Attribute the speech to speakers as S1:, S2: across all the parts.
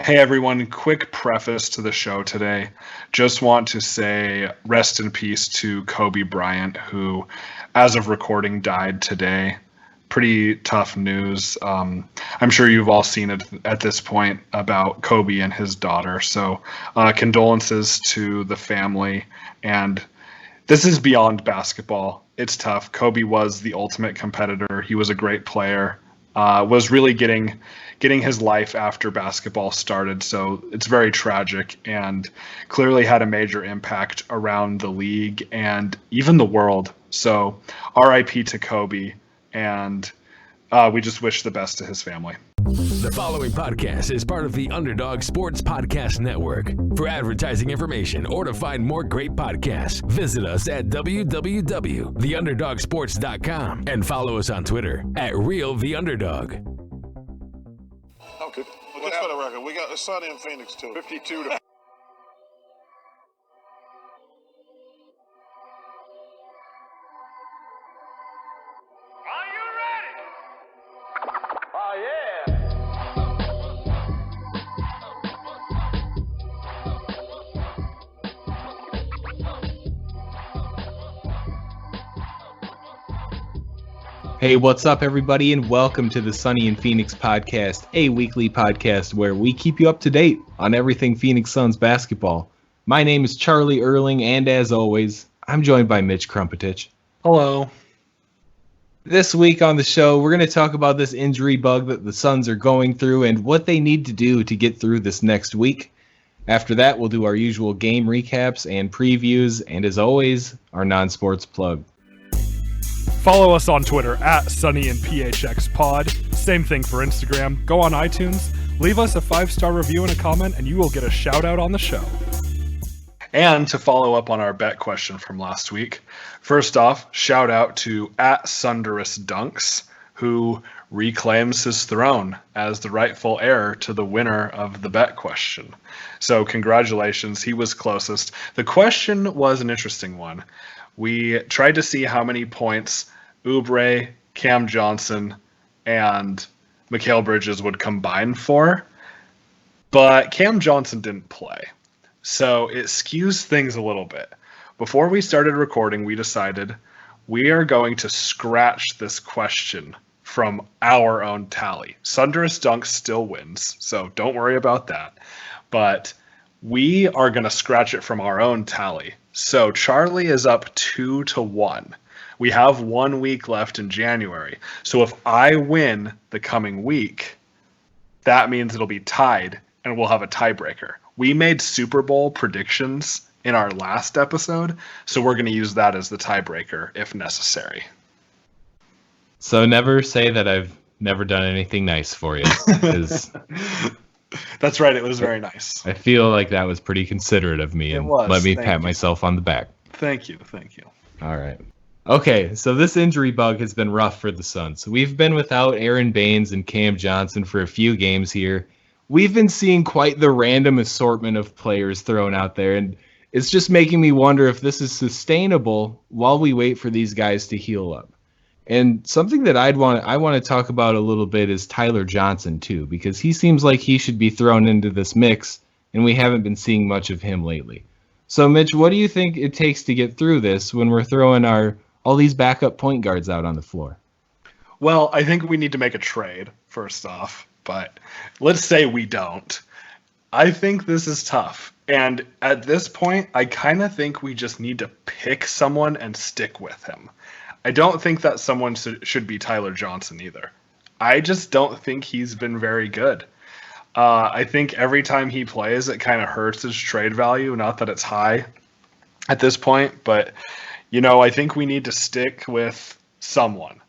S1: Hey everyone, quick preface to the show today. Just want to say rest in peace to Kobe Bryant, who, as of recording, died today. Pretty tough news. I'm sure you've all seen it at this point about Kobe and his daughter. So condolences to the family. And this is beyond basketball. It's tough. Kobe was the ultimate competitor. He was a great player. Was really getting his life after basketball started. So it's very tragic and clearly had a major impact around the league and even the world. So RIP to Kobe, and we just wish the best to his family.
S2: The following podcast is part of the Underdog Sports Podcast Network. For advertising information or to find more great podcasts, visit us at www.theunderdogsports.com and follow us on Twitter at RealTheUnderdog.
S3: Okay. Well, just for the record, we got Sonny in Phoenix too. 52 to.
S4: Hey, what's up, everybody, and welcome to the Sunny in Phoenix podcast, a weekly podcast where we keep you up to date on everything Phoenix Suns basketball. My name is Charlie Erling, and as always, I'm joined by Mitch Krumpetich.
S1: Hello.
S4: This week on the show, we're going to talk about this injury bug that the Suns are going through and what they need to do to get through this next week. After that, we'll do our usual game recaps and previews, and as always, our non-sports plug.
S5: Follow us on Twitter at SunnyandPHXPod. Same thing for Instagram. Go on iTunes, leave us a 5-star review and a comment, and you will get a shout out on the show.
S1: And to follow up on our bet question from last week, first off, shout out to at Sunderous Dunks, who reclaims his throne as the rightful heir to the winner of the bet question. So congratulations, he was closest. The question was an interesting one. We tried to see how many points Oubre, Cam Johnson, and Mikal Bridges would combine for, but Cam Johnson didn't play. So it skews things a little bit. Before we started recording, we decided we are going to scratch this question from our own tally. Sunderous Dunks still wins, so don't worry about that. But we are going to scratch it from our own tally. So Charlie is up 2-1. We have 1 week left in January. So if I win the coming week, that means it'll be tied and we'll have a tiebreaker. We made Super Bowl predictions in our last episode, so we're going to use that as the tiebreaker if necessary.
S4: So never say that I've never done anything nice for you.
S1: That's right. It was very nice.
S4: I feel like that was pretty considerate of me, and let me pat myself on the back.
S1: Thank you.
S4: All right. Okay, so this injury bug has been rough for the Suns. We've been without Aaron Baines and Cam Johnson for a few games here. We've been seeing quite the random assortment of players thrown out there, and it's just making me wonder if this is sustainable while we wait for these guys to heal up. And something that I want to talk about a little bit is Tyler Johnson too, because he seems like he should be thrown into this mix, and we haven't been seeing much of him lately. So Mitch, what do you think it takes to get through this when we're throwing all these backup point guards out on the floor?
S1: Well, I think we need to make a trade first off, but let's say we don't. I think this is tough. And at this point, I kind of think we just need to pick someone and stick with him. I don't think that someone should be Tyler Johnson either. I just don't think he's been very good. I think every time he plays, it kind of hurts his trade value. Not that it's high at this point, but, I think we need to stick with someone.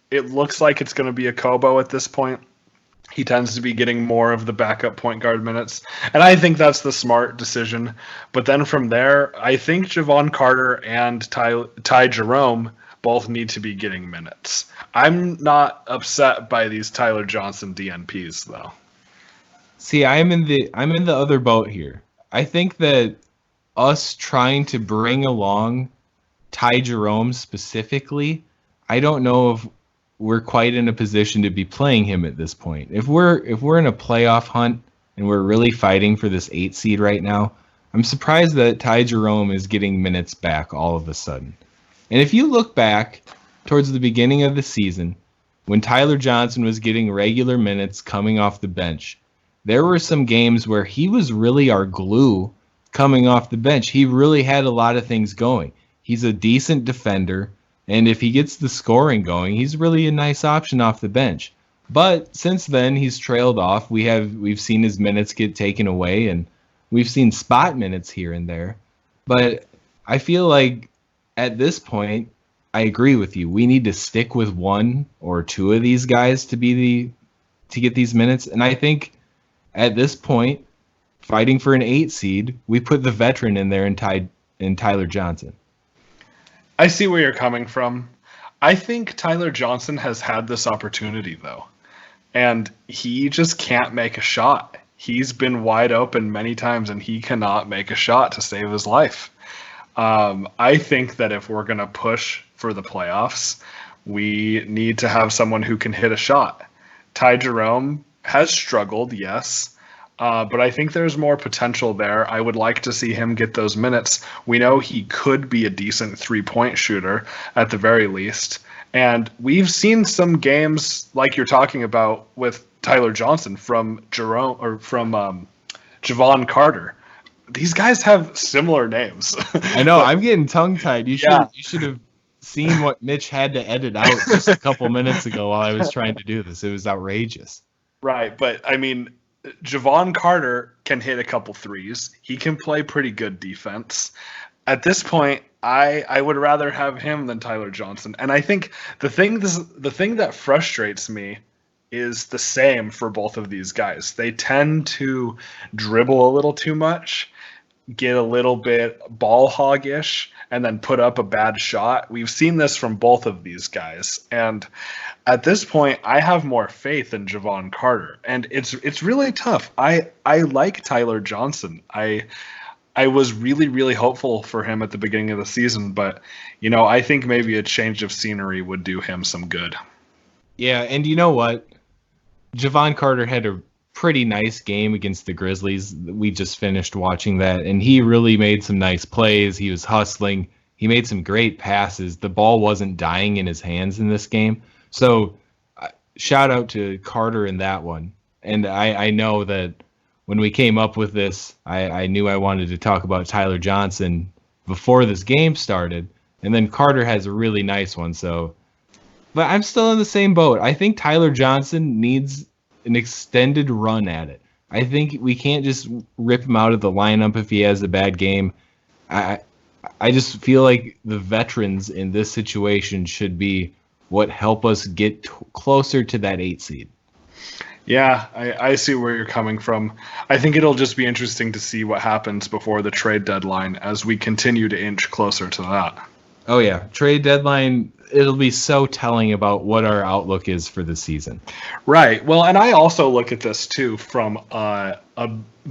S1: It looks like it's going to be a Kobo at this point. He tends to be getting more of the backup point guard minutes, and I think that's the smart decision. But then from there, I think Javon Carter and Ty Jerome both need to be getting minutes. I'm not upset by these Tyler Johnson DNPs though.
S4: See, I'm in the other boat here. I think that us trying to bring along Ty Jerome specifically, I don't know if we're quite in a position to be playing him at this point. If we're in a playoff hunt, and we're really fighting for this 8 seed right now, I'm surprised that Ty Jerome is getting minutes back all of a sudden. And if you look back towards the beginning of the season, when Tyler Johnson was getting regular minutes coming off the bench, there were some games where he was really our glue coming off the bench. He really had a lot of things going. He's a decent defender, and if he gets the scoring going, he's really a nice option off the bench. But since then, he's trailed off. We've seen his minutes get taken away, and we've seen spot minutes here and there. But I feel like at this point, I agree with you. We need to stick with one or two of these guys to get these minutes. And I think at this point, fighting for an 8 seed, we put the veteran in there in Tyler Johnson.
S1: I see where you're coming from. I think Tyler Johnson has had this opportunity, though, and he just can't make a shot. He's been wide open many times, and he cannot make a shot to save his life. I think that if we're going to push for the playoffs, we need to have someone who can hit a shot. Ty Jerome has struggled, yes, but I think there's more potential there. I would like to see him get those minutes. We know he could be a decent three-point shooter at the very least. And we've seen some games like you're talking about with Tyler Johnson from Jerome or from Javon Carter. These guys have similar names.
S4: I know. I'm getting tongue-tied. You should have seen what Mitch had to edit out just a couple minutes ago while I was trying to do this. It was outrageous.
S1: Right, but I mean, Javon Carter can hit a couple threes. He can play pretty good defense. At this point, I would rather have him than Tyler Johnson. And I think the thing that frustrates me is the same for both of these guys. They tend to dribble a little too much, get a little bit ball hoggish, and then put up a bad shot. We've seen this from both of these guys. And at this point, I have more faith in Javon Carter. And it's really tough. I like Tyler Johnson. I was really, really hopeful for him at the beginning of the season, but I think maybe a change of scenery would do him some good.
S4: Yeah, and you know what? Javon Carter had a pretty nice game against the Grizzlies. We just finished watching that, and he really made some nice plays. He was hustling. He made some great passes. The ball wasn't dying in his hands in this game. So shout out to Carter in that one. And I know that when we came up with this, I knew I wanted to talk about Tyler Johnson before this game started. And then Carter has a really nice one. But I'm still in the same boat. I think Tyler Johnson needs an extended run at it. I think we can't just rip him out of the lineup if he has a bad game. I just feel like the veterans in this situation should be what help us get closer to that 8 seed.
S1: Yeah, I see where you're coming from. I think it'll just be interesting to see what happens before the trade deadline as we continue to inch closer to that.
S4: Oh, yeah. Trade deadline, it'll be so telling about what our outlook is for the season.
S1: Right. Well, and I also look at this, too, from a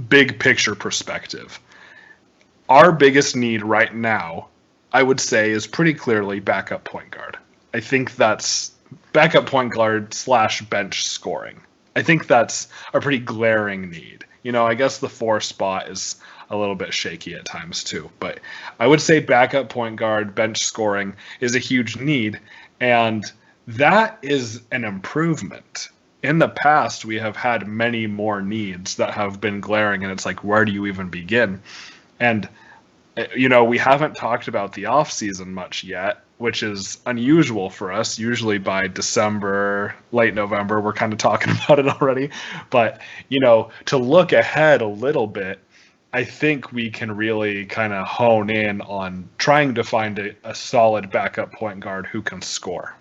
S1: big picture perspective. Our biggest need right now, I would say, is pretty clearly backup point guard. I think that's backup point guard / bench scoring. I think that's a pretty glaring need. I guess the 4 spot is a little bit shaky at times too, but I would say backup point guard, bench scoring is a huge need, and that is an improvement. In the past, we have had many more needs that have been glaring, and it's like, where do you even begin? And we haven't talked about the off season much yet, which is unusual for us. Usually by December, late November, we're kind of talking about it already. But, to look ahead a little bit, I think we can really kind of hone in on trying to find a solid backup point guard who can score.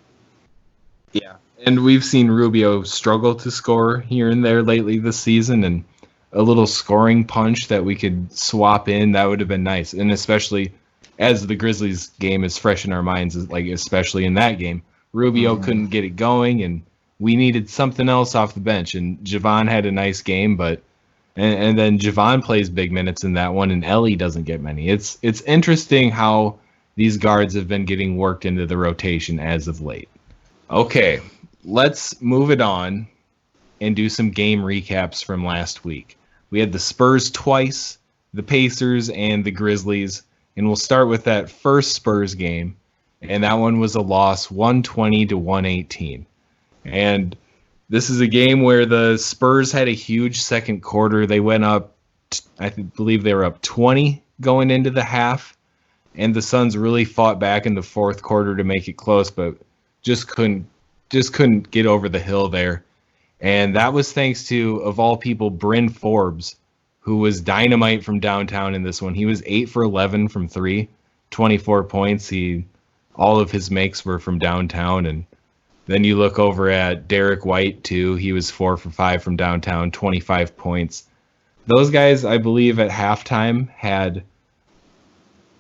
S4: Yeah, and we've seen Rubio struggle to score here and there lately this season, and a little scoring punch that we could swap in, that would have been nice. And especially as the Grizzlies game is fresh in our minds, like especially in that game, Rubio couldn't get it going, and we needed something else off the bench. And Javon had a nice game, but and then Javon plays big minutes in that one, and Ellie doesn't get many. It's interesting how these guards have been getting worked into the rotation as of late. Okay, let's move it on and do some game recaps from last week. We had the Spurs twice, the Pacers, and the Grizzlies. And we'll start with that first Spurs game. And that one was a loss, 120-118. And this is a game where the Spurs had a huge second quarter. They went up, I believe they were up 20 going into the half. And the Suns really fought back in the fourth quarter to make it close, but just couldn't get over the hill there. And that was thanks to, of all people, Bryn Forbes, who was dynamite from downtown in this one. He was 8 for 11 from 3, 24 points. All of his makes were from downtown. And then you look over at Derek White, too. He was 4 for 5 from downtown, 25 points. Those guys, I believe, at halftime had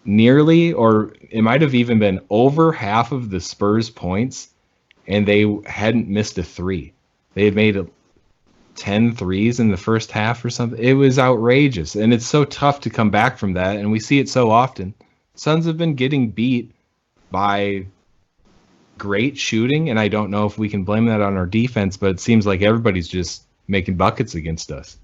S4: nearly, or it might have even been over half of the Spurs points, and they hadn't missed a three. They had made 10 threes in the first half or something. It was outrageous, and it's so tough to come back from that, and we see it so often. Suns have been getting beat by great shooting, and I don't know if we can blame that on our defense, but it seems like everybody's just making buckets against us.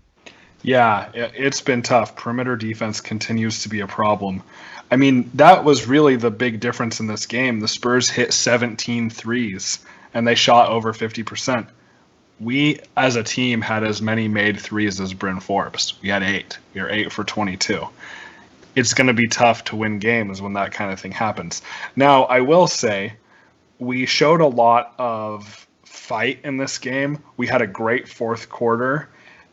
S1: Yeah, it's been tough. Perimeter defense continues to be a problem. I mean, that was really the big difference in this game. The Spurs hit 17 threes, and they shot over 50%. We, as a team, had as many made threes as Bryn Forbes. We had 8. We were 8 for 22. It's going to be tough to win games when that kind of thing happens. Now, I will say, we showed a lot of fight in this game. We had a great fourth quarter.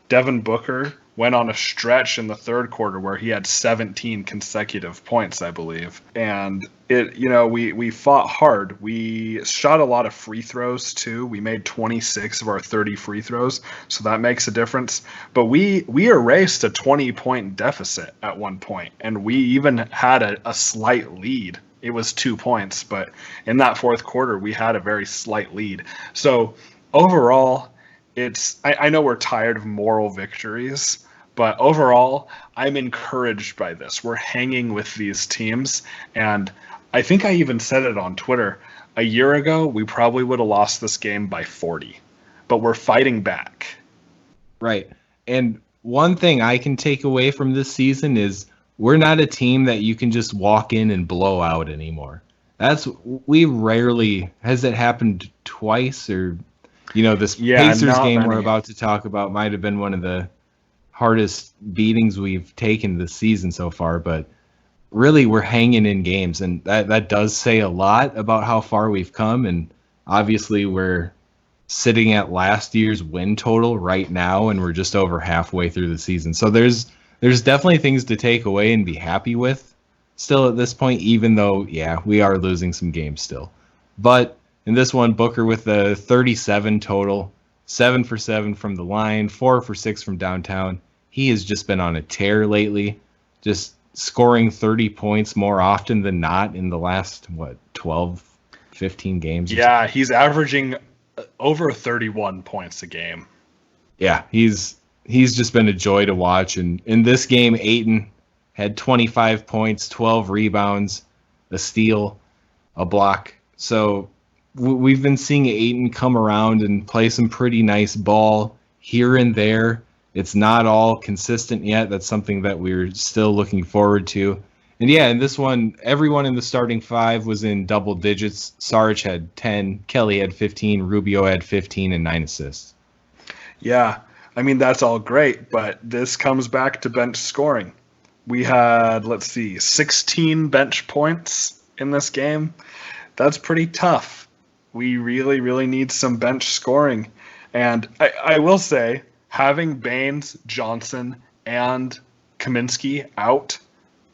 S1: Devin Booker went on a stretch in the third quarter where he had 17 consecutive points, I believe. And we fought hard. We shot a lot of free throws too. We made 26 of our 30 free throws, so that makes a difference. But we erased a 20-point deficit at one point, and we even had a slight lead. It was 2 points, but in that fourth quarter, we had a very slight lead. So overall, I know we're tired of moral victories, but overall, I'm encouraged by this. We're hanging with these teams, and I think I even said it on Twitter. A year ago, we probably would have lost this game by 40, but we're fighting back. Right.
S4: And one thing I can take away from this season is we're not a team that you can just walk in and blow out anymore. We rarely, has it happened twice, or this Pacers game we're about to talk about might have been one of the hardest beatings we've taken this season so far, but really we're hanging in games, and that does say a lot about how far we've come. And obviously we're sitting at last year's win total right now, and we're just over halfway through the season. So there's definitely things to take away and be happy with still at this point, even though, we are losing some games still. But in this one, Booker with a 37 total, 7 for 7 from the line, 4 for 6 from downtown. He has just been on a tear lately, just scoring 30 points more often than not in the last, 12, 15 games?
S1: Yeah, he's averaging over 31 points a game.
S4: Yeah, he's just been a joy to watch. And in this game, Ayton had 25 points, 12 rebounds, a steal, a block. So we've been seeing Ayton come around and play some pretty nice ball here and there. It's not all consistent yet. That's something that we're still looking forward to. And in this one, everyone in the starting 5 was in double digits. Sarge had 10, Kelly had 15, Rubio had 15 and 9 assists.
S1: Yeah, I mean, that's all great, but this comes back to bench scoring. We had, 16 bench points in this game. That's pretty tough. We really, really need some bench scoring. And I will say, having Baines, Johnson, and Kaminsky out,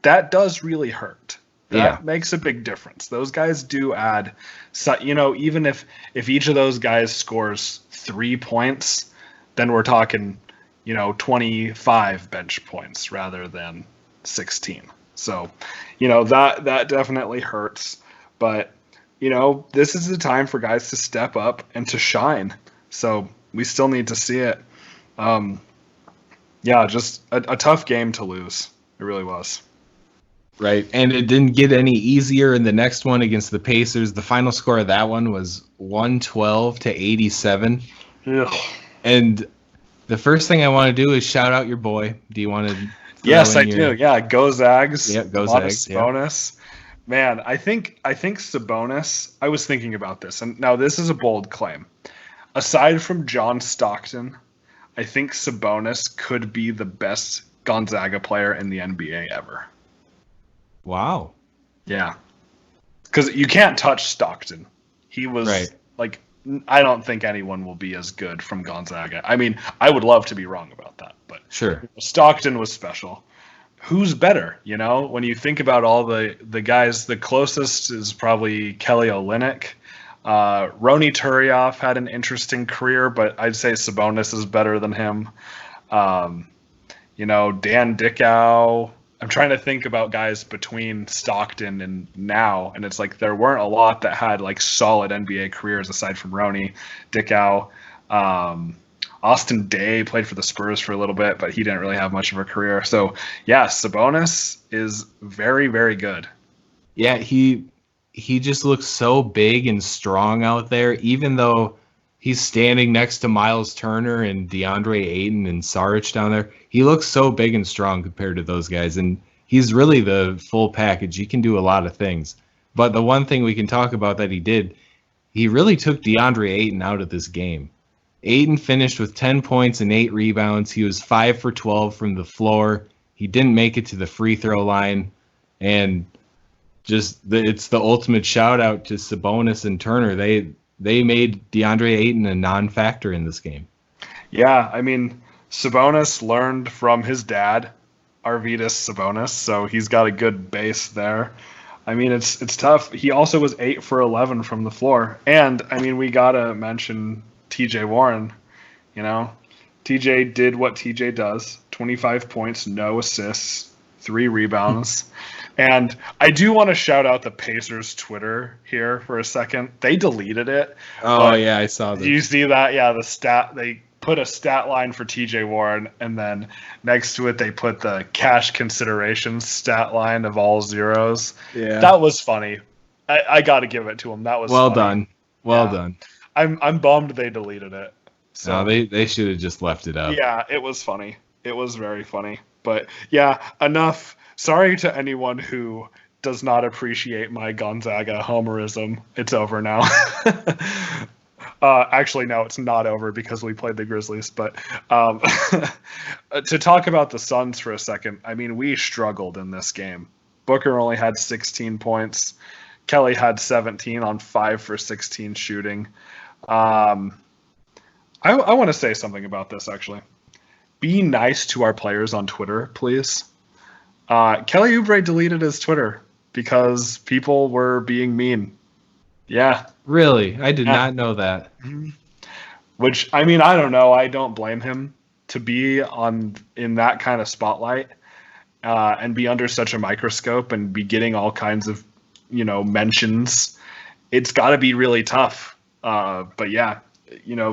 S1: that does really hurt. That makes a big difference. Those guys do add, even if each of those guys scores 3 points, then we're talking, 25 bench points rather than 16. So, that definitely hurts. But, this is the time for guys to step up and to shine. So we still need to see it. Just a tough game to lose. It really was.
S4: Right, and it didn't get any easier in the next one against the Pacers. The final score of that one was 112-87.
S1: Ugh.
S4: And The first thing I want to do is shout out your boy. Do you want to?
S1: Yes, I do. Yeah, go Zags.
S4: Yep, go
S1: Domantas
S4: Zags. Yep.
S1: Sabonis. Man, I think Sabonis. I was thinking about this, and now this is a bold claim. Aside from John Stockton, I think Sabonis could be the best Gonzaga player in the NBA ever.
S4: Wow.
S1: Yeah, because you can't touch Stockton. He was
S4: Right.
S1: like, I don't think anyone will be as good from Gonzaga. I mean, I would love to be wrong about that, but
S4: Sure.
S1: Stockton was special. Who's better? You know, when you think about all the guys, the closest is probably Kelly Olynyk. Roni Turioff had an interesting career, but I'd say Sabonis is better than him. You know, Dan Dickau. I'm trying to think about guys between Stockton and now, and it's like there weren't a lot that had like solid NBA careers aside from Roni, Dickau. Austin Day played for the Spurs for a little bit, but he didn't really have much of a career. So, yeah, Sabonis is very, very good.
S4: Yeah, he just looks so big and strong out there, even though he's standing next to Miles Turner and DeAndre Ayton and Saric down there. He looks so big and strong compared to those guys, and he's really the full package. He can do a lot of things. But the one thing we can talk about that he did, he really took DeAndre Ayton out of this game. Ayton finished with 10 points and 8 rebounds. He was 5 for 12 from the floor. He didn't make it to the free throw line. And it's the ultimate shout out to Sabonis and Turner. They made DeAndre Ayton a non-factor in this game.
S1: Yeah, I mean, Sabonis learned from his dad, Arvydas Sabonis, so he's got a good base there. I mean, it's tough. He also was 8 for 11 from the floor. And, I mean, we got to mention TJ Warren. You know, TJ did what TJ does. 25 points, no assists, 3 rebounds. And I do want to shout out the Pacers Twitter here for a second. They deleted it.
S4: Oh, yeah, I saw that.
S1: Do you see that? Yeah, they put a stat line for TJ Warren, and then next to it they put the cash consideration stat line of all zeros.
S4: Yeah.
S1: That was funny. I got to give it to him. That was
S4: well
S1: funny.
S4: done. Well
S1: Yeah.
S4: done.
S1: I'm bummed they deleted it. So
S4: No, they should have just left it up.
S1: yeah, it was funny. It was very funny. But yeah, enough. Sorry to anyone who does not appreciate my Gonzaga homerism. It's over now. Actually, no, it's not over because we played the Grizzlies. But to talk about the Suns for a second, I mean, we struggled in this game. Booker only had 16 points. Kelly had 17 on 5 for 16 shooting. I want to say something about this, actually. Be nice to our players on Twitter, please. Kelly Oubre deleted his Twitter because people were being mean. Yeah.
S4: Really? I did not know that.
S1: Which, I mean, I don't know. I don't blame him to be in that kind of spotlight and be under such a microscope and be getting all kinds of, mentions. It's got to be really tough. But yeah,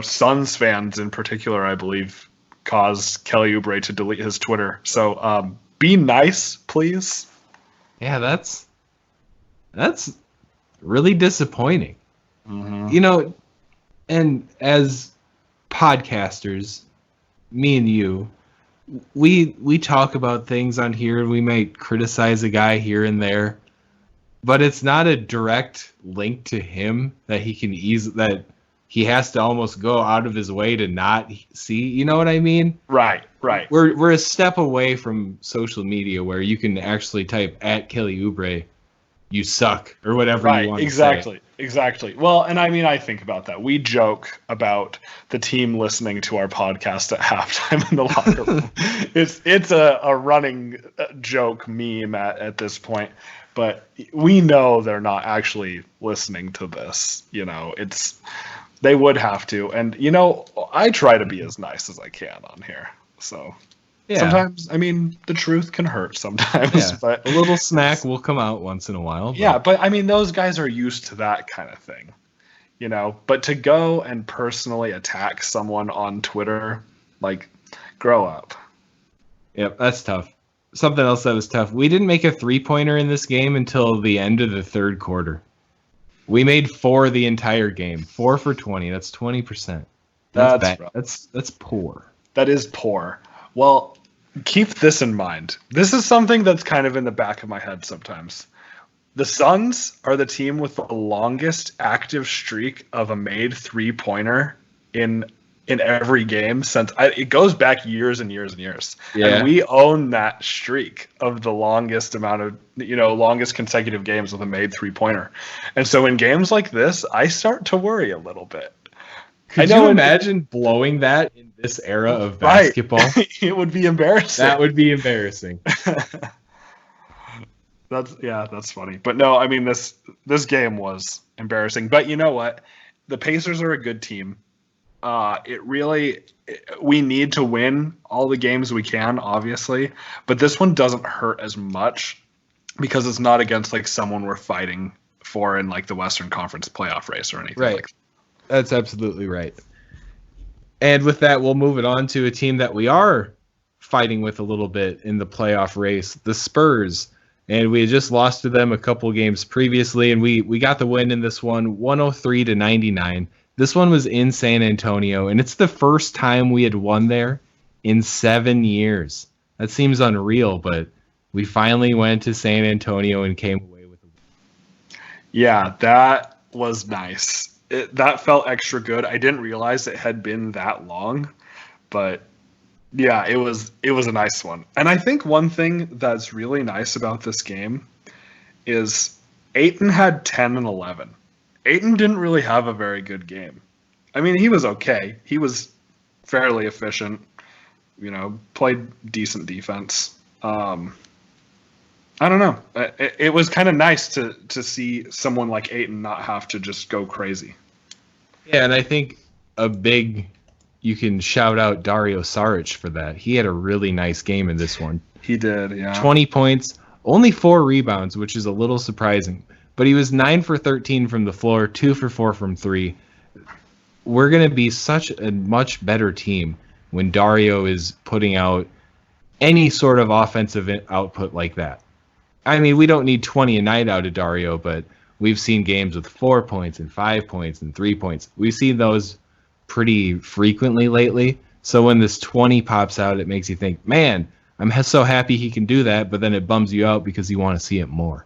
S1: Suns fans in particular, I believe, caused Kelly Oubre to delete his Twitter. So be nice, please.
S4: Yeah, that's really disappointing.
S1: Mm-hmm.
S4: And as podcasters, me and you, we talk about things on here and we might criticize a guy here and there, but it's not a direct link to him that that he has to almost go out of his way to not see. You know what I mean?
S1: Right.
S4: We're a step away from social media where you can actually type at Kelly Oubre, you suck, or whatever you want to say.
S1: Exactly. Well, and I mean, I think about that. We joke about the team listening to our podcast at halftime in the locker room. It's a running joke meme at this point, but we know they're not actually listening to this. They would have to. And, I try to be as nice as I can on here. So
S4: Yeah.
S1: sometimes, I mean, the truth can hurt sometimes.
S4: Yeah.
S1: But
S4: A little smack will come out once in a while. But
S1: yeah, but I mean, those guys are used to that kind of thing. But to go and personally attack someone on Twitter, grow up.
S4: Yep, that's tough. Something else that was tough. We didn't make a 3-pointer in this game until the end of the third quarter. We made 4 the entire game. 4 for 20. That's 20%. That's bad.
S1: rough.
S4: That's poor.
S1: That is poor. Well, keep this in mind. This is something that's kind of in the back of my head sometimes. The Suns are the team with the longest active streak of a made three-pointer in every game since it goes back years and years and years.
S4: Yeah.
S1: And we own that streak of the longest amount of, longest consecutive games with a made three-pointer. And so in games like this, I start to worry a little bit.
S4: Could you imagine blowing that in this era of basketball?
S1: Right. It would be embarrassing.
S4: That would be embarrassing.
S1: That's funny. But no, I mean this game was embarrassing. But you know what? The Pacers are a good team. We need to win all the games we can, obviously, but this one doesn't hurt as much because it's not against like someone we're fighting for in like the Western Conference playoff race or anything
S4: right.
S1: like that.
S4: That's absolutely right. And with that, we'll move it on to a team that we are fighting with a little bit in the playoff race, the Spurs. And we had just lost to them a couple games previously, and we got the win in this one, 103-99. This one was in San Antonio, and it's the first time we had won there in 7 years. That seems unreal, but we finally went to San Antonio and came away with a win.
S1: Yeah, that was nice. That felt extra good. I didn't realize it had been that long, but yeah, it was a nice one. And I think one thing that's really nice about this game is Ayton had 10 and 11. Ayton didn't really have a very good game. I mean, he was okay. He was fairly efficient, played decent defense. I don't know. It was kind of nice to see someone like Ayton not have to just go crazy.
S4: Yeah, and I think you can shout out Dario Saric for that. He had a really nice game in this one.
S1: He did, yeah.
S4: 20 points, only 4 rebounds, which is a little surprising. But he was 9 for 13 from the floor, 2 for 4 from 3. We're going to be such a much better team when Dario is putting out any sort of offensive output like that. I mean, we don't need 20 a night out of Dario, but we've seen games with 4 points and 5 points and 3 points. We've seen those pretty frequently lately. So when this 20 pops out, it makes you think, man, I'm so happy he can do that, but then it bums you out because you want to see it more.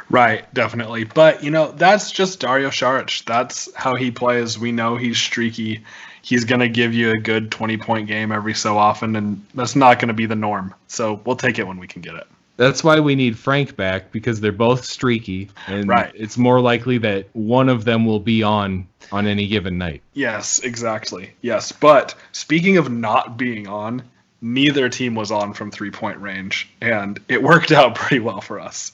S1: Right, definitely. But, that's just Dario Saric. That's how he plays. We know he's streaky. He's going to give you a good 20-point game every so often, and that's not going to be the norm. So we'll take it when we can get it.
S4: That's why we need Frank back, because they're both streaky, and
S1: right.
S4: It's more likely that one of them will be on any given night.
S1: Yes, exactly. Yes, but speaking of not being on, neither team was on from three-point range, and it worked out pretty well for us.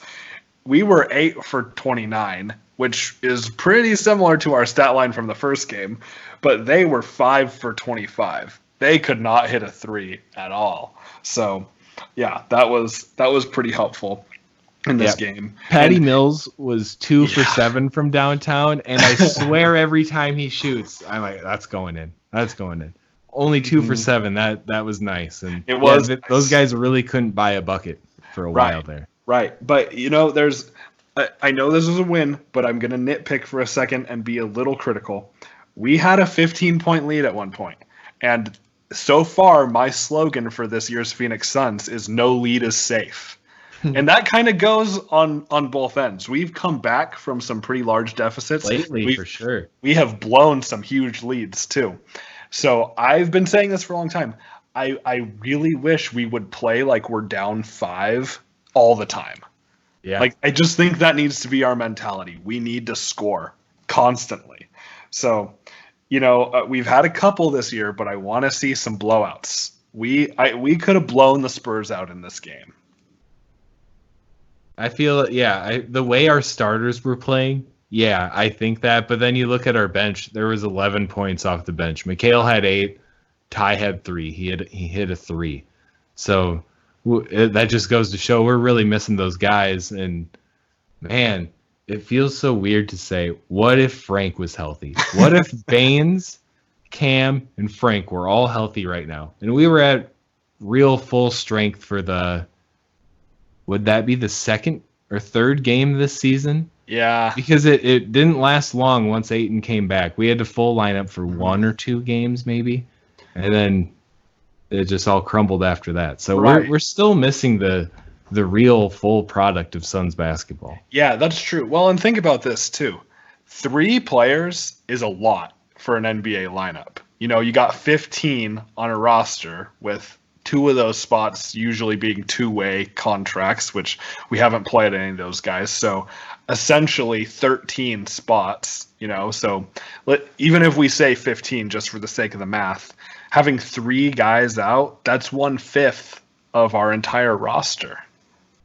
S1: We were 8 for 29, which is pretty similar to our stat line from the first game, but they were 5 for 25. They could not hit a 3 at all. So, yeah, that was pretty helpful in this game.
S4: Patty Mills was 2 for 7 from downtown, and I swear every time he shoots, I'm like, that's going in. That's going in. Only 2 for 7. That was nice. And
S1: it was.
S4: Those guys really couldn't buy a bucket for a while there.
S1: Right. But, I know this was a win, but I'm going to nitpick for a second and be a little critical. We had a 15-point lead at one point, and so far, my slogan for this year's Phoenix Suns is "No lead is safe," and that kind of goes on both ends. We've come back from some pretty large deficits
S4: lately, for sure.
S1: We have blown some huge leads too. So I've been saying this for a long time. I really wish we would play like we're down 5 all the time.
S4: Yeah.
S1: Like I just think that needs to be our mentality. We need to score constantly. So. We've had a couple this year, but I want to see some blowouts. We could have blown the Spurs out in this game.
S4: I feel, the way our starters were playing, I think that. But then you look at our bench, there was 11 points off the bench. Mikhail had 8, Ty had 3. He hit a 3. So that just goes to show we're really missing those guys. And, man, it feels so weird to say, what if Frank was healthy? What if Baines, Cam, and Frank were all healthy right now? And we were at real full strength for would that be the second or third game this season?
S1: Yeah.
S4: Because it didn't last long once Ayton came back. We had to full line up for 1 or 2 games maybe. And then it just all crumbled after that. So
S1: Right.
S4: we're still missing the real full product of Suns basketball.
S1: Yeah, that's true. Well, and think about this too. 3 players is a lot for an NBA lineup. You know, you got 15 on a roster with 2 of those spots usually being two-way contracts, which we haven't played any of those guys. So essentially 13 spots, you know. So even if we say 15 just for the sake of the math, having 3 guys out, that's 1/5 of our entire roster.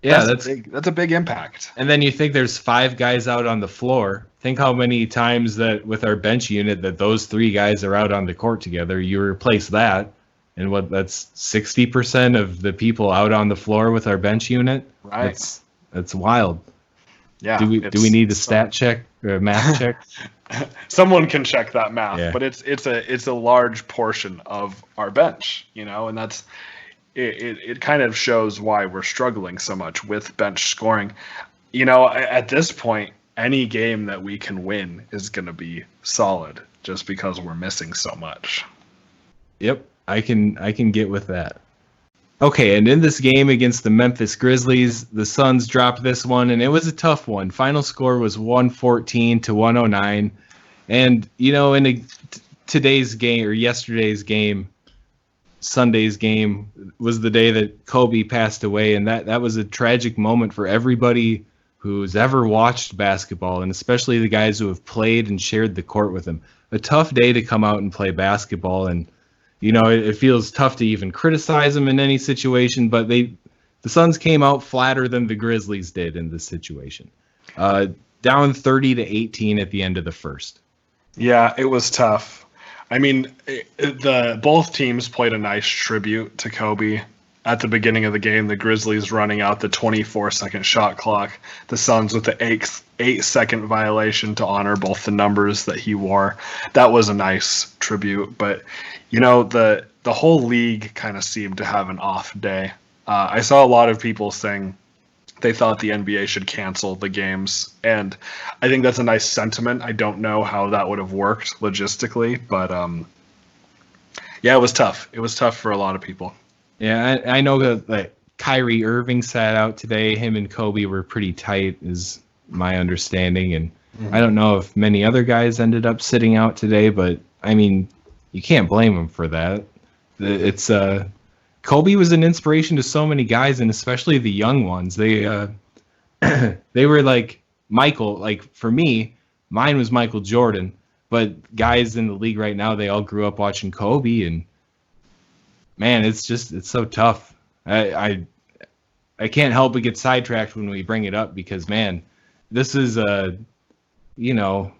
S4: Yeah,
S1: That's a big impact.
S4: and then you think there's 5 guys out on the floor. Think how many times that with our bench unit that those 3 guys are out on the court together. You replace that, and that's 60% of the people out on the floor with our bench unit.
S1: Right.
S4: That's wild.
S1: Yeah.
S4: Do we need a stat check or a math check?
S1: Someone can check that math,
S4: Yeah.
S1: but it's a large portion of our bench, you know, and that's it kind of shows why we're struggling so much with bench scoring. You know, at this point, any game that we can win is going to be solid just because we're missing so much.
S4: Yep, I can get with that. Okay, and in this game against the Memphis Grizzlies, the Suns dropped this one, and it was a tough one. Final score was 114-109. And, you know, in today's game, or yesterday's game, Sunday's game, was the day that Kobe passed away, and that was a tragic moment for everybody who's ever watched basketball, and especially the guys who have played and shared the court with him. A tough day to come out and play basketball, and you know, it feels tough to even criticize them in any situation, but the Suns came out flatter than the Grizzlies did in this situation. Down 30-18 at the end of the first.
S1: Yeah, it was tough. I mean, both teams played a nice tribute to Kobe at the beginning of the game. The Grizzlies running out the 24-second shot clock, the Suns with the 8-second violation to honor both the numbers that he wore. That was a nice tribute, but you know, the whole league kind of seemed to have an off day. I saw a lot of people saying they thought the NBA should cancel the games, and I think that's a nice sentiment. I don't know how that would have worked logistically, but yeah, it was tough. It was tough for a lot of people.
S4: Yeah, I know that Kyrie Irving sat out today. Him and Kobe were pretty tight, is my understanding, and I don't know if many other guys ended up sitting out today, but I mean, you can't blame them for that. It's Kobe was an inspiration to so many guys, and especially the young ones. They they were like Michael. Like for me, mine was Michael Jordan, but guys in the league right now, they all grew up watching Kobe, and man, it's so tough. I can't help but get sidetracked when we bring it up because man, this is you know.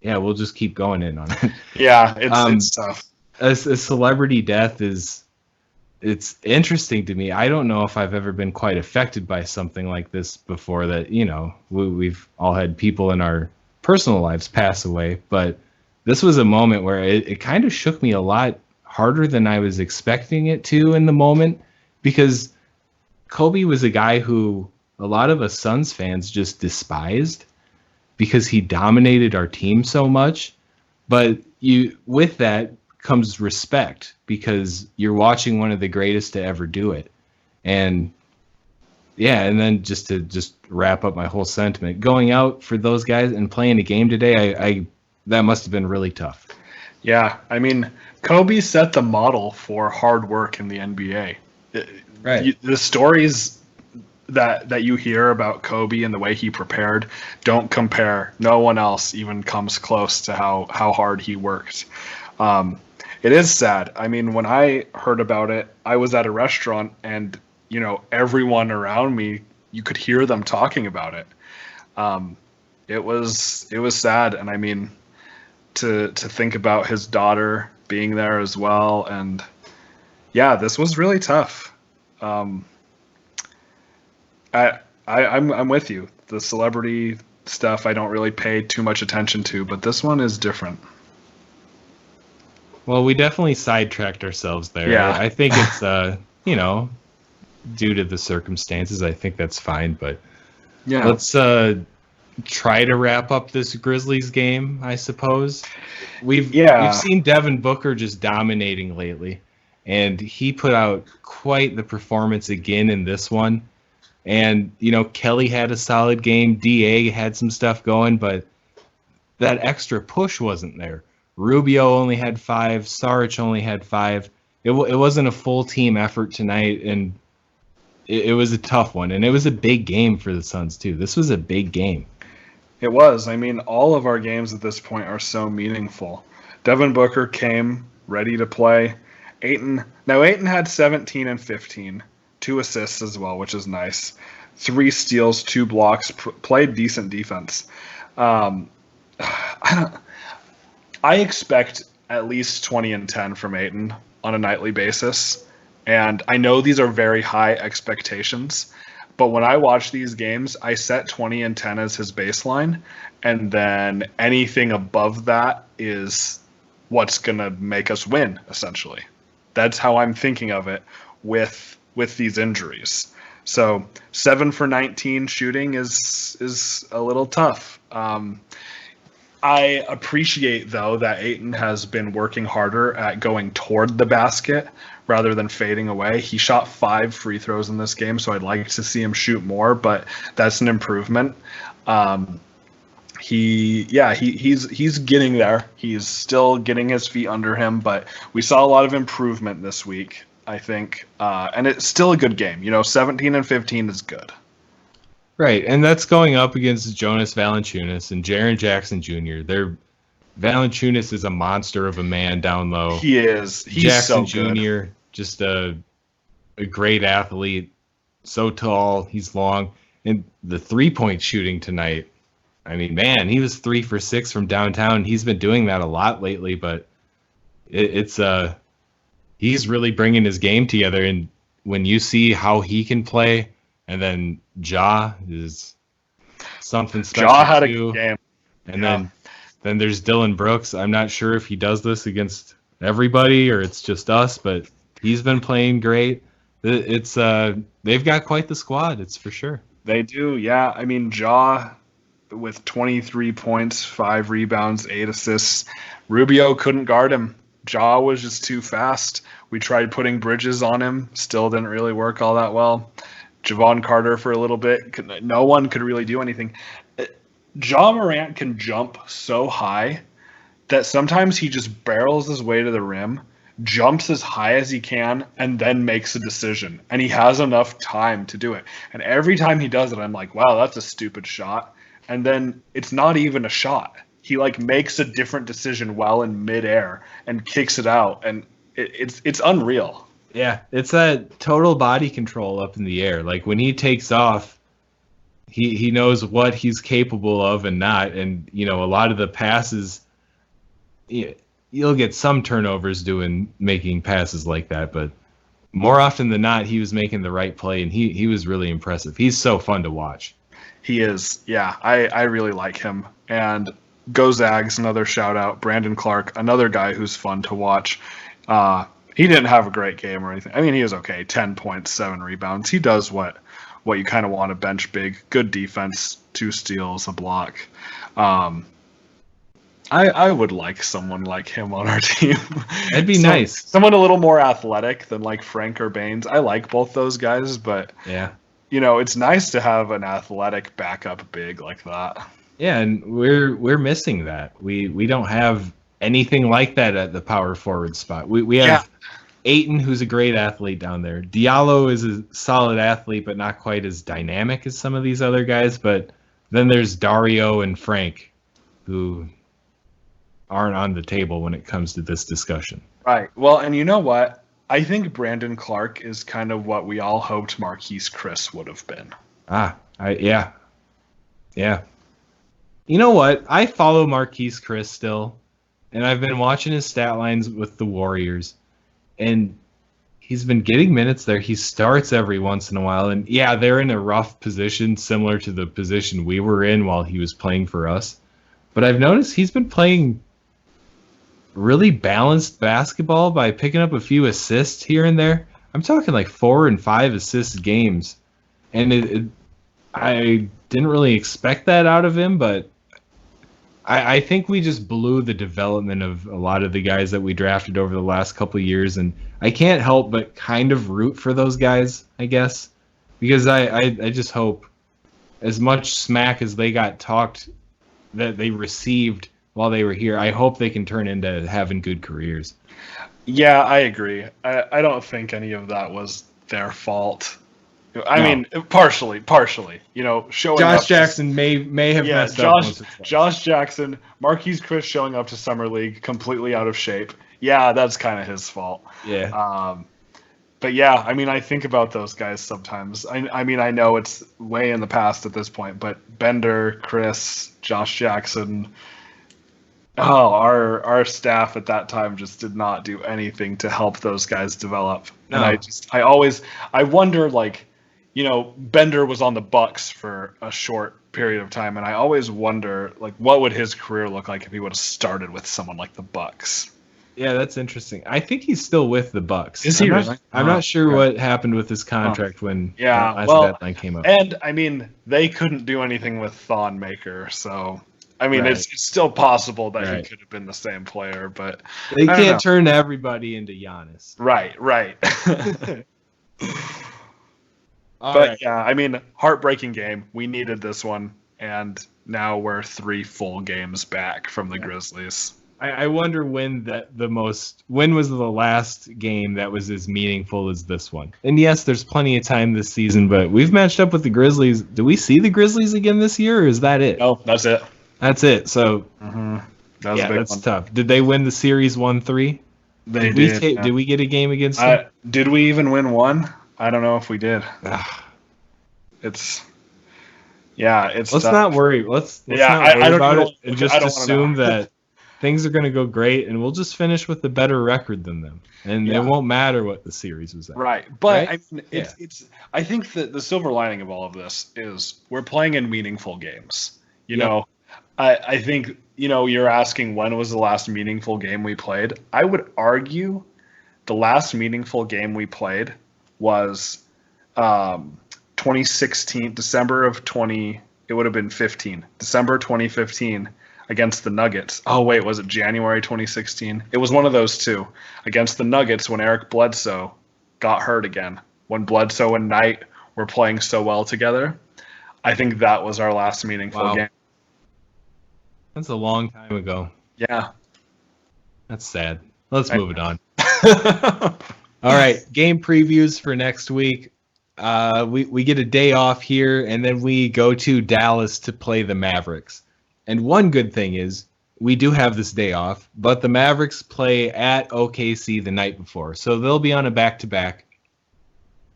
S4: Yeah, we'll just keep going in on it.
S1: Yeah, it's tough.
S4: A celebrity death it's interesting to me. I don't know if I've ever been quite affected by something like this before. That, you know, we've all had people in our personal lives pass away, but this was a moment where it kind of shook me a lot harder than I was expecting it to in the moment, because Kobe was a guy who a lot of us Suns fans just despised, because he dominated our team so much. But with that comes respect, because you're watching one of the greatest to ever do it. And yeah, and then just to wrap up my whole sentiment, going out for those guys and playing a game today, I that must have been really tough.
S1: Yeah, I mean, Kobe set the model for hard work in the NBA.
S4: Right.
S1: The stories that you hear about Kobe and the way he prepared don't compare. No one else even comes close to how hard he worked. It is sad. I mean, when I heard about it, I was at a restaurant, and you know, everyone around me, you could hear them talking about it. It was sad, and I mean, to think about his daughter being there as well, and yeah, this was really tough. I'm with you. The celebrity stuff I don't really pay too much attention to, but this one is different.
S4: Well, we definitely sidetracked ourselves there.
S1: Yeah.
S4: I think it's you know, due to the circumstances. I think that's fine, but
S1: Yeah.
S4: let's try to wrap up this Grizzlies game, I suppose. We've seen Devin Booker just dominating lately. and he put out quite the performance again in this one. And, Kelly had a solid game. DA had some stuff going, but that extra push wasn't there. Rubio only had 5. Saric only had 5. It wasn't a full team effort tonight, and it was a tough one. And it was a big game for the Suns, too. This was a big game.
S1: It was. I mean, all of our games at this point are so meaningful. Devin Booker came ready to play. Ayton had 17 and 15. 2 assists as well, which is nice. 3 steals, 2 blocks, played decent defense. I expect at least 20 and 10 from Ayton on a nightly basis. And I know these are very high expectations, but when I watch these games, I set 20 and 10 as his baseline, and then anything above that is what's going to make us win, essentially. That's how I'm thinking of it with these injuries. So 7 for 19 shooting is a little tough. I appreciate, though, that Ayton has been working harder at going toward the basket rather than fading away. He shot 5 free throws in this game, so I'd like to see him shoot more, but that's an improvement. He's getting there. He's still getting his feet under him, but we saw a lot of improvement this week, I think. And it's still a good game. 17 and 15 is good.
S4: Right, and that's going up against Jonas Valanciunas and Jaren Jackson Jr. Valanciunas is a monster of a man down low.
S1: He is. He's
S4: Jackson
S1: so good.
S4: Jr., just a great athlete, so tall, he's long. And the three-point shooting tonight, I mean, man, he was 3 for 6 from downtown. He's been doing that a lot lately, but he's really bringing his game together. And when you see how he can play, and then Ja is something special.
S1: Ja had
S4: too.
S1: a good game.
S4: And then there's Dylan Brooks. I'm not sure if he does this against everybody or it's just us, but he's been playing great. It's they've got quite the squad, it's for sure.
S1: They do, yeah. I mean, Ja with 23 points, 5 rebounds, 8 assists. Rubio couldn't guard him. Ja was just too fast. We tried putting Bridges on him. Still didn't really work all that well. Javon Carter for a little bit. No one could really do anything. Ja Morant can jump so high that sometimes he just barrels his way to the rim, jumps as high as he can, and then makes a decision. And he has enough time to do it. And every time he does it, I'm like, wow, that's a stupid shot. And then it's not even a shot. He makes a different decision while in midair and kicks it out. And it's unreal.
S4: Yeah, it's that total body control up in the air. Like when he takes off, he knows what he's capable of and not. And, a lot of the passes, you'll get some turnovers making passes like that. But more often than not, he was making the right play, and he was really impressive. He's so fun to watch.
S1: He is. Yeah, I really like him. And Go Zags, another shout out. Brandon Clark, another guy who's fun to watch. He didn't have a great game or anything. I mean, he was okay. 10 points, 7 rebounds. He does what you kind of want to bench big. Good defense, 2 steals, a block. I would like someone like him on our team.
S4: That'd be nice.
S1: Someone a little more athletic than like Frank or Baines. I like both those guys, but
S4: yeah,
S1: it's nice to have an athletic backup big like that.
S4: Yeah, and we're missing that. We don't have anything like that at the power forward spot. We have Ayton, who's a great athlete down there. Diallo is a solid athlete, but not quite as dynamic as some of these other guys. But then there's Dario and Frank, who aren't on the table when it comes to this discussion.
S1: Right. Well, and you know what? I think Brandon Clark is kind of what we all hoped Marquise Chris would have been.
S4: Yeah. You know what? I follow Marquise Chris still, and I've been watching his stat lines with the Warriors, and he's been getting minutes there. He starts every once in a while, and yeah, they're in a rough position, similar to the position we were in while he was playing for us. But I've noticed he's been playing really balanced basketball by picking up a few assists here and there. I'm talking like 4 and 5 assist games, and I didn't really expect that out of him, but I think we just blew the development of a lot of the guys that we drafted over the last couple of years, and I can't help but kind of root for those guys, I guess, because I just hope as much smack as they got talked that they received while they were here, I hope they can turn into having good careers.
S1: Yeah, I agree. I don't think any of that was their fault. I mean, partially. Showing
S4: Josh
S1: up
S4: Jackson may have messed up once or twice.
S1: Josh Jackson, Marquise Chris showing up to Summer League completely out of shape. Yeah, that's kind of his fault.
S4: Yeah.
S1: But yeah, I mean, I think about those guys sometimes. I mean, I know it's way in the past at this point, but Bender, Chris, Josh Jackson, our staff at that time just did not do anything to help those guys develop.
S4: No.
S1: And I wonder, like, Bender was on the Bucks for a short period of time, and I always wonder, like, what would his career look like if he would have started with someone like the Bucks?
S4: Yeah, that's interesting. I think he's still with the Bucks.
S1: Is he really?
S4: I'm not sure what happened with his contract when the last deadline came up.
S1: And I mean, they couldn't do anything with Thon Maker, so I mean,
S4: Right.
S1: it's still possible that he
S4: Right.
S1: could have been the same player, but
S4: They
S1: I don't know.
S4: can't turn everybody into Giannis.
S1: right.
S4: All
S1: But
S4: right.
S1: yeah, I mean, heartbreaking game. We needed this one, and now we're 3 full games back from the Grizzlies.
S4: I wonder when was the last game that was as meaningful as this one? And yes, there's plenty of time this season, but we've matched up with the Grizzlies. Do we see the Grizzlies again this year, or is that it?
S1: Oh, that's it.
S4: That's it. So
S1: That was a
S4: yeah,
S1: big
S4: that's
S1: one.
S4: tough. Did they win the series 1-3?
S1: They
S4: Did
S1: did.
S4: we get a game against them?
S1: Did we even win one? I don't know if we did.
S4: Ah.
S1: It's
S4: Let's
S1: tough.
S4: not worry. Let's
S1: Yeah,
S4: not
S1: I
S4: worry
S1: don't
S4: about
S1: know.
S4: it and
S1: I
S4: just
S1: don't wanna
S4: assume
S1: know.
S4: that things are going to go great, and we'll just finish with a better record than them, and
S1: Yeah.
S4: it won't matter what the series was at.
S1: Right, but
S4: Right?
S1: I mean, it's. I think that the silver lining of all of this is we're playing in meaningful games. I think you're asking when was the last meaningful game we played. I would argue the last meaningful game we played was 2016, December of 20. It would have been 15, December 2015 against the Nuggets. Oh wait, was it January 2016? It was one of those two against the Nuggets when Eric Bledsoe got hurt again. When Bledsoe and Knight were playing so well together, I think that was our last meaningful
S4: Wow.
S1: game.
S4: That's a long time ago.
S1: Yeah.
S4: That's sad. Let's move it on. All right, game previews for next week. We get a day off here, and then we go to Dallas to play the Mavericks. And one good thing is we do have this day off, but the Mavericks play at OKC the night before, so they'll be on a back-to-back.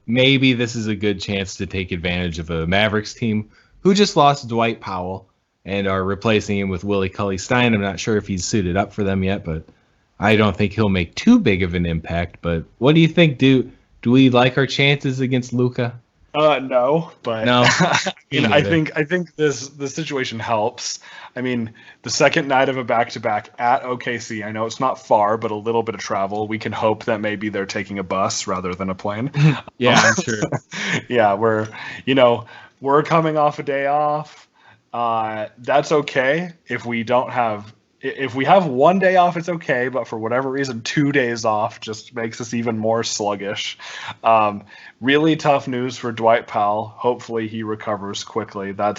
S4: Maybe this is a good chance to take advantage of a Mavericks team who just lost Dwight Powell and are replacing him with Willie Cauley-Stein. I'm not sure if he's suited up for them yet, but I don't think he'll make too big of an impact. But what do you think? Do we like our chances against Luka?
S1: No, but
S4: No.
S1: I think the situation helps. I mean, the second night of a back-to-back at OKC, I know it's not far, but a little bit of travel. We can hope that maybe they're taking a bus rather than a plane.
S4: Yeah, I'm sure.
S1: Yeah, we're coming off a day off. That's okay if we don't have. If we have one day off, it's okay, but for whatever reason, 2 days off just makes us even more sluggish. Really tough news for Dwight Powell. Hopefully he recovers quickly. That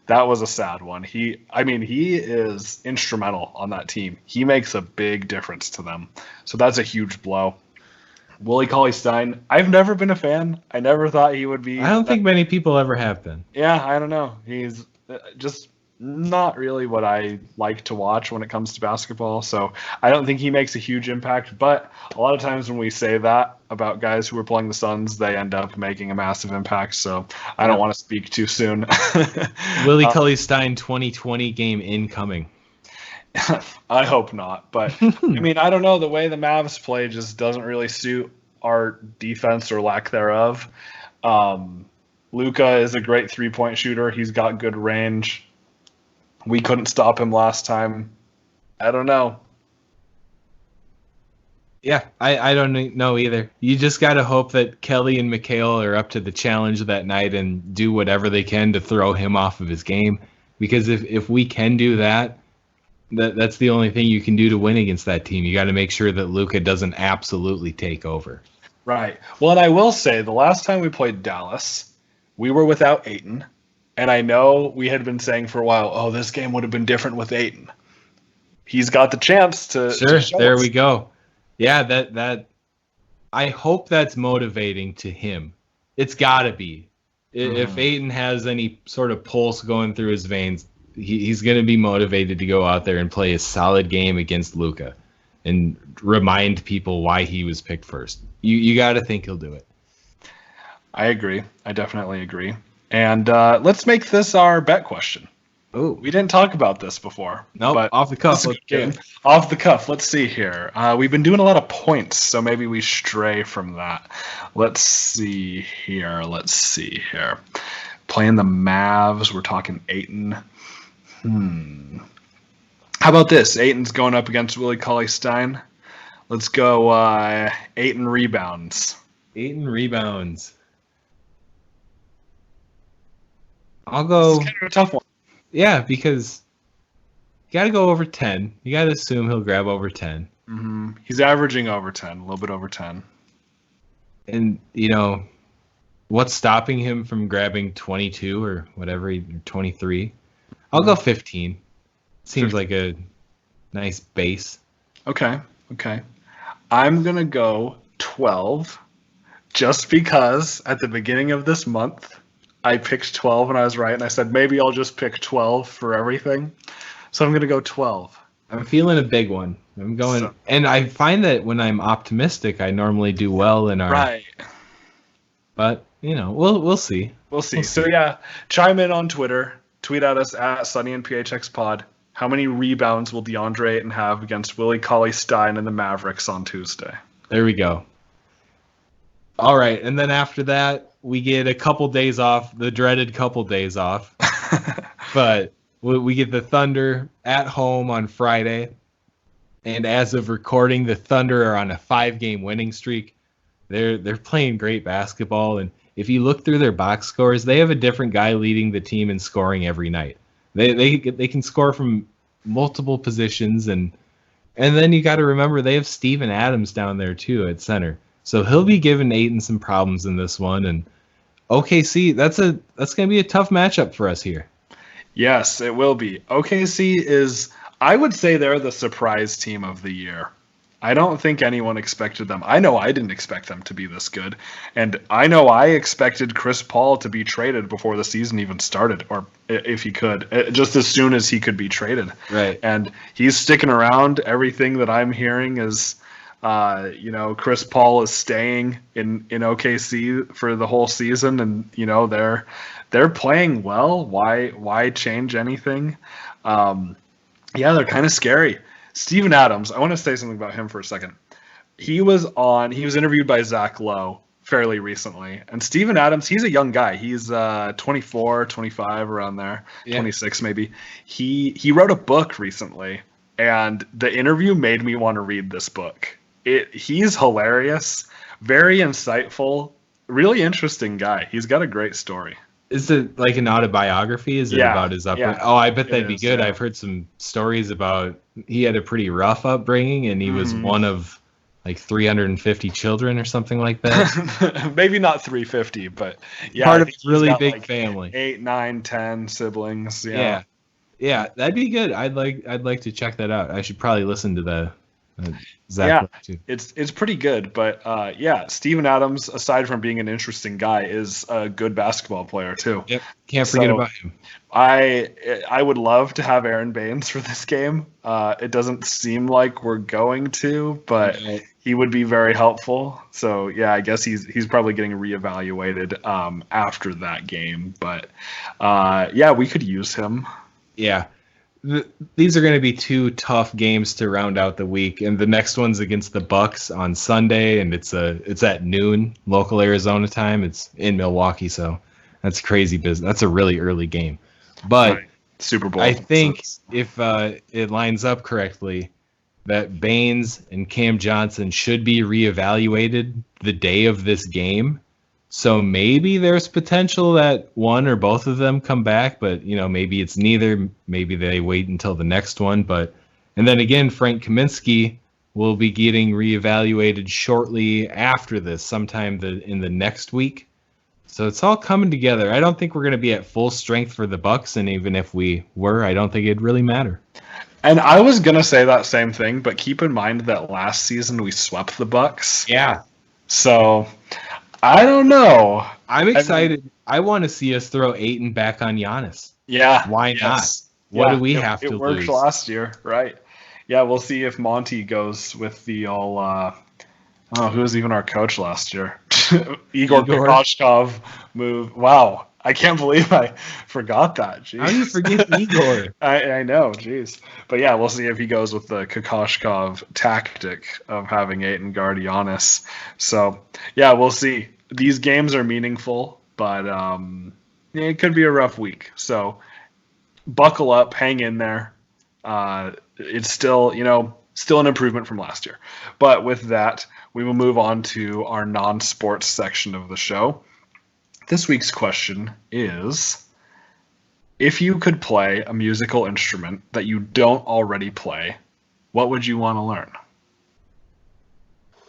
S1: was a sad one. He is instrumental on that team. He makes a big difference to them. So that's a huge blow. Willie Cauley-Stein, I've never been a fan. I never thought he would be.
S4: I don't think many people ever have been.
S1: Yeah, I don't know. He's just not really what I like to watch when it comes to basketball. So I don't think he makes a huge impact. But a lot of times when we say that about guys who are playing the Suns, they end up making a massive impact. So I don't want to speak too soon.
S4: Willie Cauley-Stein 2020 game incoming.
S1: I hope not. But I mean, I don't know. The way the Mavs play just doesn't really suit our defense or lack thereof. Luka is a great three-point shooter. He's got good range. We couldn't stop him last time. I don't know.
S4: Yeah, I don't know either. You just got to hope that Kelly and McHale are up to the challenge that night and do whatever they can to throw him off of his game. Because if we can do that, That's the only thing you can do to win against that team. You got to make sure that Luka doesn't absolutely take over.
S1: Right. Well, and I will say the last time we played Dallas, we were without Ayton. And I know we had been saying for a while, oh, this game would have been different with Ayton. He's got the chance to.
S4: Sure,
S1: to
S4: there
S1: us.
S4: we go. Yeah, that. I hope that's motivating to him. It's got to be. If Ayton has any sort of pulse going through his veins, he's going to be motivated to go out there and play a solid game against Luka and remind people why he was picked first. You got to think he'll do it.
S1: I agree. I definitely agree. And let's make this our bet question.
S4: Oh,
S1: We didn't talk about this before.
S4: nope,
S1: but
S4: off the cuff.
S1: this is a
S4: Let's
S1: good
S4: do it.
S1: game. Off the cuff. Let's see here. We've been doing a lot of points, so maybe we stray from that. Let's see here. Playing the Mavs. We're talking Ayton. How about this? Ayton's going up against Willie Cauley-Stein. Let's go Ayton rebounds.
S4: Ayton rebounds. I'll go.
S1: It's kind of a tough one.
S4: Yeah, because you got to go over 10. You got to assume he'll grab over 10.
S1: He's averaging over 10, a little bit over 10.
S4: And, what's stopping him from grabbing 22 or whatever, 23? I'll go 15. Seems like a nice base.
S1: Okay. I'm going to go 12 just because at the beginning of this month, I picked 12 and I was right. And I said, maybe I'll just pick 12 for everything. So I'm going to go 12.
S4: I'm feeling a big one. And I find that when I'm optimistic, I normally do well in our.
S1: Right.
S4: But, we'll see.
S1: We'll see. So, yeah, chime in on Twitter. Tweet at us at Sunny and PHX Pod. How many rebounds will DeAndre Ayton have against Willie Cauley-Stein and the Mavericks on Tuesday?
S4: There we go. All right. And then after that, we get a couple days off, the dreaded couple days off. But we get the Thunder at home on Friday. And as of recording, the Thunder are on a 5-game winning streak. They're playing great basketball. And if you look through their box scores, they have a different guy leading the team in scoring every night. They can score from multiple positions. And then you got to remember they have Steven Adams down there, too, at center. So he'll be giving Ayton some problems in this one. And OKC, that's going to be a tough matchup for us here.
S1: Yes, it will be. OKC is, I would say they're the surprise team of the year. I don't think anyone expected them. I know I didn't expect them to be this good. And I know I expected Chris Paul to be traded before the season even started, or if he could, just as soon as he could be traded.
S4: Right.
S1: And he's sticking around. Everything that I'm hearing is, Chris Paul is staying in OKC for the whole season, and they're playing well. Why change anything? They're kind of scary. Steven Adams, I want to say something about him for a second. He was interviewed by Zach Lowe fairly recently, and Steven Adams, he's a young guy. He's 24, 25, around there, 26 maybe. He wrote a book recently, and the interview made me want to read this book. He's hilarious, very insightful, really interesting guy. He's got a great story.
S4: Is it like an autobiography? Is it about his upbringing?
S1: Yeah,
S4: oh, I bet that'd be good.
S1: Yeah.
S4: I've heard some stories about he had a pretty rough upbringing, and he was one of like 350 children or something like that.
S1: Maybe not 350, but yeah,
S4: Part
S1: I
S4: of
S1: think
S4: a really
S1: he's got,
S4: big family.
S1: 8, 9, 10 siblings.
S4: Yeah, that'd be good. I'd like to check that out. I should probably listen to the Zach Lowe too.
S1: It's pretty good, but Steven Adams, aside from being an interesting guy, is a good basketball player too.
S4: Yep, can't forget about him.
S1: I would love to have Aaron Baines for this game. It doesn't seem like we're going to, but he would be very helpful. So yeah, I guess he's probably getting reevaluated after that game. But we could use him.
S4: Yeah. These are going to be 2 tough games to round out the week, and the next one's against the Bucks on Sunday, and it's at noon local Arizona time. It's in Milwaukee, so that's crazy business. That's a really early game, but
S1: Super Bowl.
S4: I think if it lines up correctly, that Baines and Cam Johnson should be reevaluated the day of this game, So maybe there's potential that one or both of them come back, but maybe it's neither. Maybe they wait until the next one. And then again, Frank Kaminsky will be getting reevaluated shortly after this, sometime in the next week. So it's all coming together. I don't think we're going to be at full strength for the Bucks, and even if we were, I don't think it'd really matter.
S1: And I was going to say that same thing, but keep in mind that last season we swept the Bucks.
S4: Yeah.
S1: So I don't know.
S4: I'm excited. I want to see us throw Ayton back on Giannis.
S1: Yeah.
S4: Why not? What do we have to lose?
S1: It worked last year, right? Yeah, we'll see if Monty goes with the all. I don't know who was even our coach last year. Igor Kokoshkov move. Wow, I can't believe I forgot that. Jeez.
S4: How do you forget Igor?
S1: I know, jeez. But yeah, we'll see if he goes with the Kokoshkov tactic of having Ayton guard Giannis. So yeah, we'll see. These games are meaningful, but it could be a rough week. So buckle up, hang in there. It's still, still an improvement from last year. But with that, we will move on to our non-sports section of the show. This week's question is, if you could play a musical instrument that you don't already play, what would you want to learn?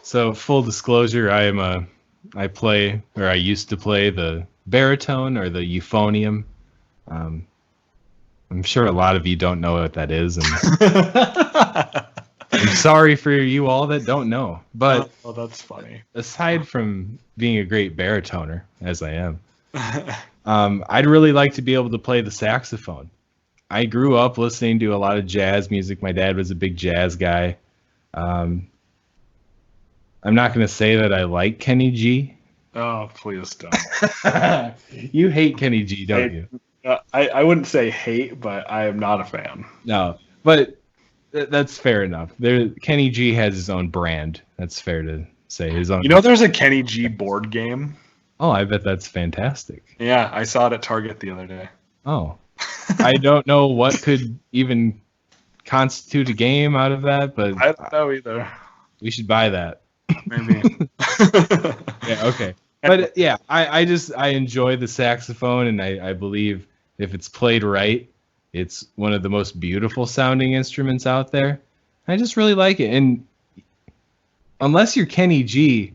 S4: So full disclosure, I used to play the baritone or the euphonium. I'm sure a lot of you don't know what that is, and I'm sorry for you all that don't know. But
S1: that's funny.
S4: Aside from being a great baritoner, as I am, I'd really like to be able to play the saxophone. I grew up listening to a lot of jazz music. My dad was a big jazz guy. I'm not going to say that I like Kenny G.
S1: Oh, please don't.
S4: You hate Kenny G, don't you?
S1: I wouldn't say hate, but I am not a fan.
S4: No, but that's fair enough. Kenny G has his own brand. That's fair to say. His own.
S1: There's a Kenny G board game.
S4: Oh, I bet that's fantastic.
S1: Yeah, I saw it at Target the other day.
S4: Oh, I don't know what could even constitute a game out of that, but
S1: I don't know either.
S4: We should buy that.
S1: Maybe.
S4: Yeah. Okay. But yeah, I enjoy the saxophone, and I believe if it's played right, it's one of the most beautiful sounding instruments out there. I just really like it. And unless you're Kenny G,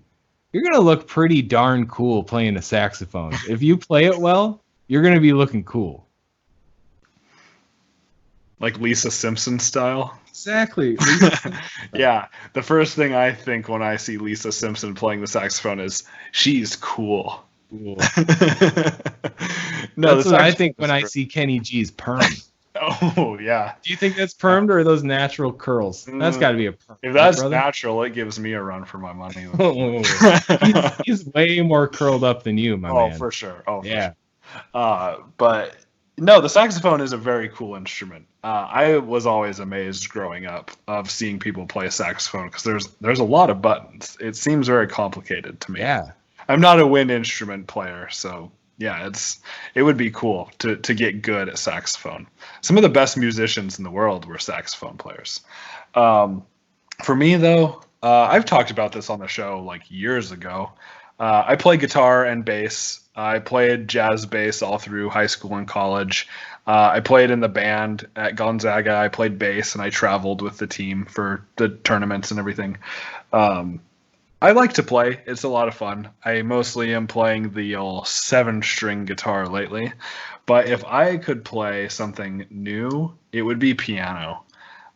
S4: you're going to look pretty darn cool playing a saxophone. If you play it well, you're going to be looking cool.
S1: Like Lisa Simpson style?
S4: Exactly.
S1: Yeah. The first thing I think when I see Lisa Simpson playing the saxophone is, she's cool.
S4: Cool.
S1: No,
S4: that's what I think when I see Kenny G's perm.
S1: Oh, yeah.
S4: Do you think that's permed or are those natural curls? That's got to be a perm.
S1: If that's natural, it gives me a run for my money.
S4: He's way more curled up than you, my man.
S1: Oh, for sure.
S4: Yeah.
S1: But no, the saxophone is a very cool instrument. I was always amazed growing up of seeing people play a saxophone because there's a lot of buttons. It seems very complicated to me.
S4: Yeah.
S1: I'm not a wind instrument player, so yeah, it would be cool to get good at saxophone. Some of the best musicians in the world were saxophone players. For me, though, I've talked about this on the show like years ago. I play guitar and bass. I played jazz bass all through high school and college. I played in the band at Gonzaga. I played bass, and I traveled with the team for the tournaments and everything. I like to play. It's a lot of fun. I mostly am playing the 7-string guitar lately. But if I could play something new, it would be piano.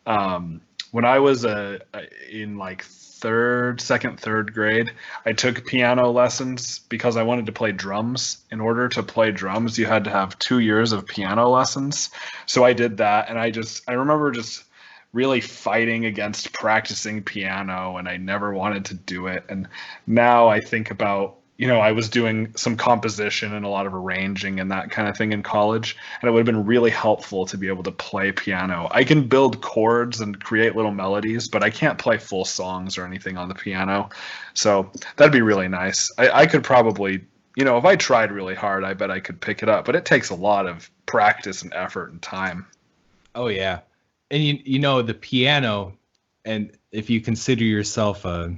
S1: When I was in like second, third grade, I took piano lessons because I wanted to play drums. In order to play drums, you had to have 2 years of piano lessons. So I did that, and I remember just really fighting against practicing piano, and I never wanted to do it. And now I think about, I was doing some composition and a lot of arranging and that kind of thing in college, and it would have been really helpful to be able to play piano. I can build chords and create little melodies, but I can't play full songs or anything on the piano. So that'd be really nice. I could probably, if I tried really hard, I bet I could pick it up, but it takes a lot of practice and effort and time.
S4: Oh, yeah. And the piano, and if you consider yourself a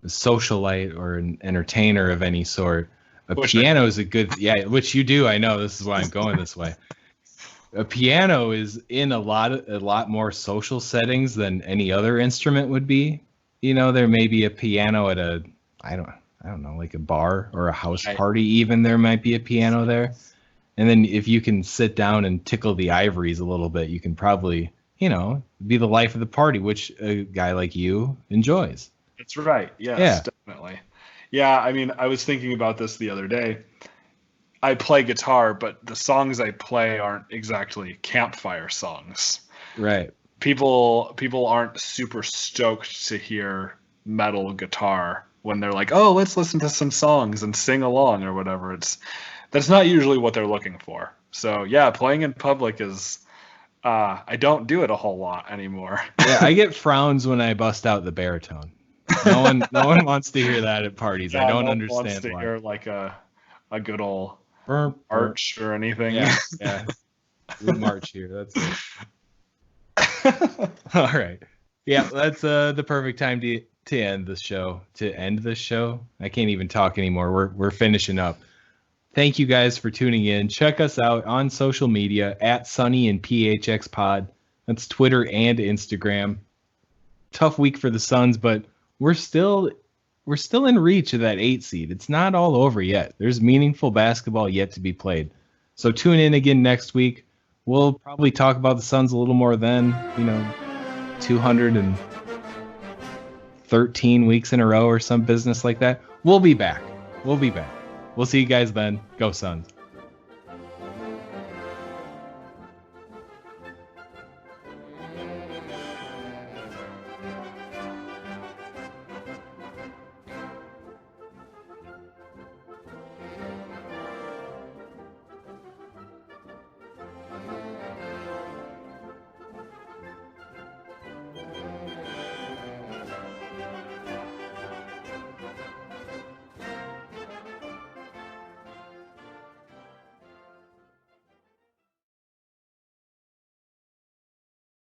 S4: socialite or an entertainer of any sort, a
S1: Which
S4: piano is a good, which you do. I know, this is why I'm going this way. A piano is in a lot more social settings than any other instrument would be. You know, there may be a piano at I don't know, like a bar or a house party even, there might be a piano there. And then if you can sit down and tickle the ivories a little bit, you can probably, you know, be the life of the party, which a guy like you enjoys.
S1: That's right. Yes, definitely. Yeah, I mean, I was thinking about this the other day. I play guitar, but the songs I play aren't exactly campfire songs.
S4: Right.
S1: People aren't super stoked to hear metal guitar when they're like, "Oh, let's listen to some songs and sing along," or whatever. That's not usually what they're looking for. So yeah, playing in public is I don't do it a whole lot anymore.
S4: Yeah, I get frowns when I bust out the baritone. No one wants to hear that at parties.
S1: Yeah,
S4: I don't
S1: no one
S4: understand
S1: wants to
S4: why.
S1: hear like a good old
S4: Arch
S1: or anything.
S4: Yeah. We march here. That's it. All right. Yeah, that's the perfect time to end the show. To end the show. I can't even talk anymore. We're finishing up. Thank you guys for tuning in. Check us out on social media at Sunny and PHX Pod. That's Twitter and Instagram. Tough week for the Suns, but we're still in reach of that 8 seed. It's not all over yet. There's meaningful basketball yet to be played. So tune in again next week. We'll probably talk about the Suns a little more then. 213 weeks in a row or some business like that. We'll be back. We'll see you guys then. Go Suns.